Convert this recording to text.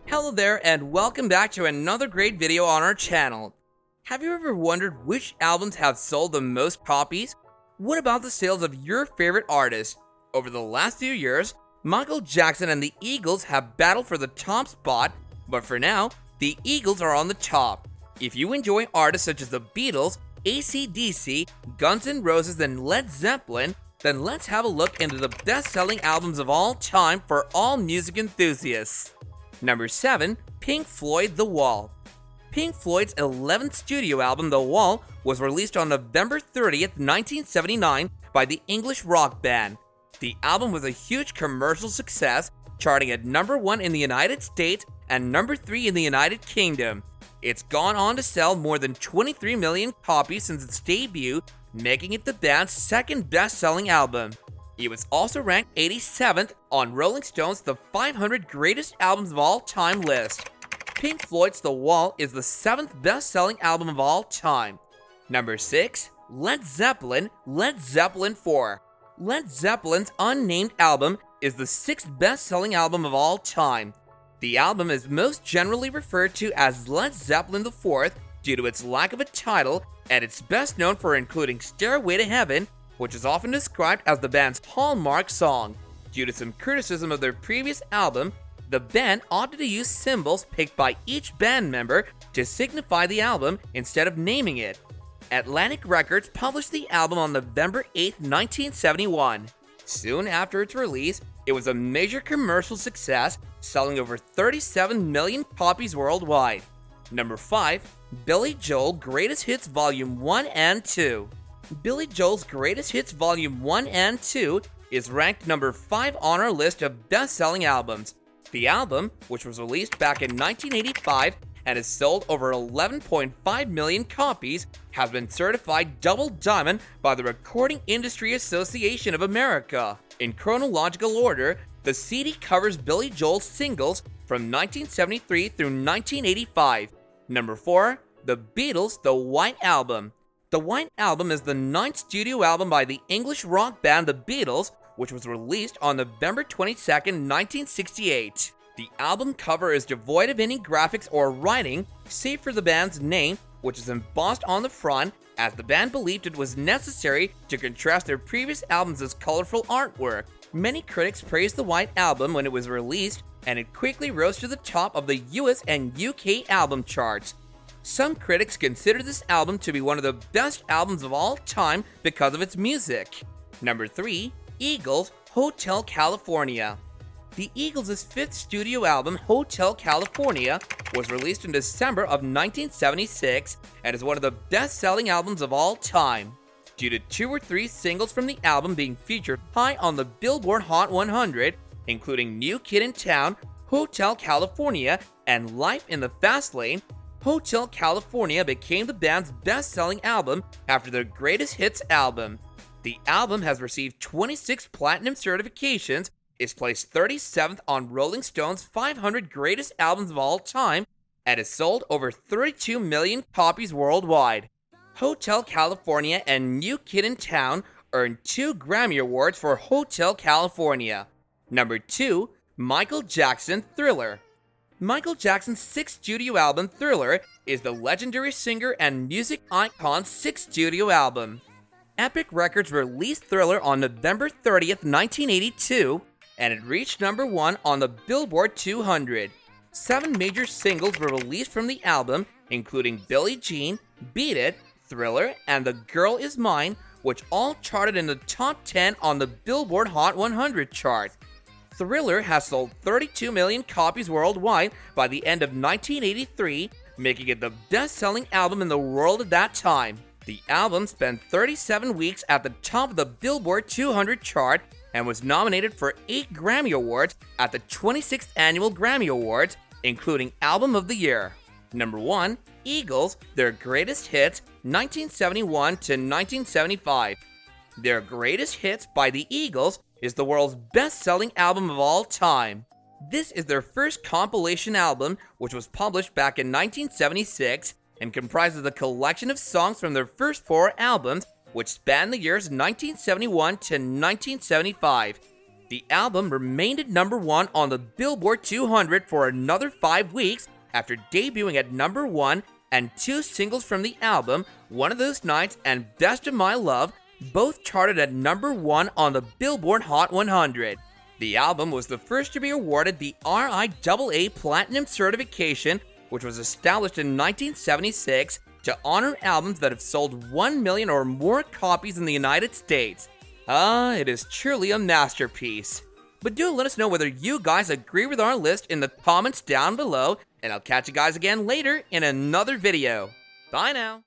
Hello there and welcome back to another great video on our channel. Have you ever wondered which albums have sold the most copies? What about the sales of your favorite artists? Over the last few years, Michael Jackson and the Eagles have battled for the top spot, but for now, the Eagles are on the top. If you enjoy artists such as the Beatles, AC/DC, Guns N' Roses, and Led Zeppelin, then let's have a look into the best-selling albums of all time for all music enthusiasts. Number 7. Pink Floyd The Wall. Pink Floyd's 11th studio album The Wall was released on November 30th, 1979 by the English rock band. The album was a huge commercial success, charting at number 1 in the United States and number 3 in the United Kingdom. It's gone on to sell more than 23 million copies since its debut, making it the band's second best-selling album. It was also ranked 87th on Rolling Stone's The 500 Greatest Albums of All Time list. Pink Floyd's The Wall is the 7th best-selling album of all time. Number 6. Led Zeppelin, Led Zeppelin 4. Led Zeppelin's unnamed album is the 6th best-selling album of all time. The album is most generally referred to as Led Zeppelin IV due to its lack of a title, and it's best known for including Stairway to Heaven, which is often described as the band's hallmark song. Due to some criticism of their previous album, the band opted to use symbols picked by each band member to signify the album instead of naming it. Atlantic Records published the album on November 8, 1971. Soon after its release, it was a major commercial success, selling over 37 million copies worldwide. Number 5. Billy Joel Greatest Hits Volume 1 and 2. Billy Joel's Greatest Hits Volume 1 and 2 is ranked number 5 on our list of best-selling albums. The album, which was released back in 1985 and has sold over 11.5 million copies, has been certified double diamond by the Recording Industry Association of America. In chronological order, the CD covers Billy Joel's singles from 1973 through 1985. Number 4. The Beatles' The White Album. The White Album is the 9th studio album by the English rock band The Beatles, which was released on November 22, 1968. The album cover is devoid of any graphics or writing, save for the band's name, which is embossed on the front, as the band believed it was necessary to contrast their previous albums' colorful artwork. Many critics praised the White Album when it was released, and it quickly rose to the top of the US and UK album charts. Some critics consider this album to be one of the best albums of all time because of its music. Number 3. Eagles' Hotel California. The Eagles' 5th studio album, Hotel California, was released in December of 1976 and is one of the best-selling albums of all time. Due to 2 or 3 singles from the album being featured high on the Billboard Hot 100, including New Kid in Town, Hotel California, and Life in the Fast Lane, Hotel California became the band's best-selling album after their Greatest Hits album. The album has received 26 platinum certifications, is placed 37th on Rolling Stone's 500 Greatest Albums of All Time, and has sold over 32 million copies worldwide. Hotel California and New Kid in Town earned 2 Grammy Awards for Hotel California. Number 2. Michael Jackson Thriller. Michael Jackson's 6th studio album, Thriller, is the legendary singer and music icon's 6th studio album. Epic Records released Thriller on November 30th, 1982, and it reached number 1 on the Billboard 200. 7 major singles were released from the album, including Billie Jean, Beat It, Thriller, and The Girl Is Mine, which all charted in the top 10 on the Billboard Hot 100 chart. Thriller has sold 32 million copies worldwide by the end of 1983, making it the best-selling album in the world at that time. The album spent 37 weeks at the top of the Billboard 200 chart and was nominated for 8 Grammy Awards at the 26th Annual Grammy Awards, including Album of the Year. Number 1. Eagles, Their Greatest Hits, 1971 to 1975. Their Greatest Hits by the Eagles is the world's best-selling album of all time. This is their first compilation album, which was published back in 1976 and comprises a collection of songs from their first 4 albums, which span the years 1971 to 1975. The album remained at number 1 on the Billboard 200 for another 5 weeks after debuting at number 1, and 2 singles from the album, One of Those Nights and Best of My Love, both charted at number 1 on the Billboard Hot 100. The album was the first to be awarded the RIAA Platinum certification, which was established in 1976 to honor albums that have sold 1 million or more copies in the United States. It is truly a masterpiece. But do let us know whether you guys agree with our list in the comments down below, and I'll catch you guys again later in another video. Bye now.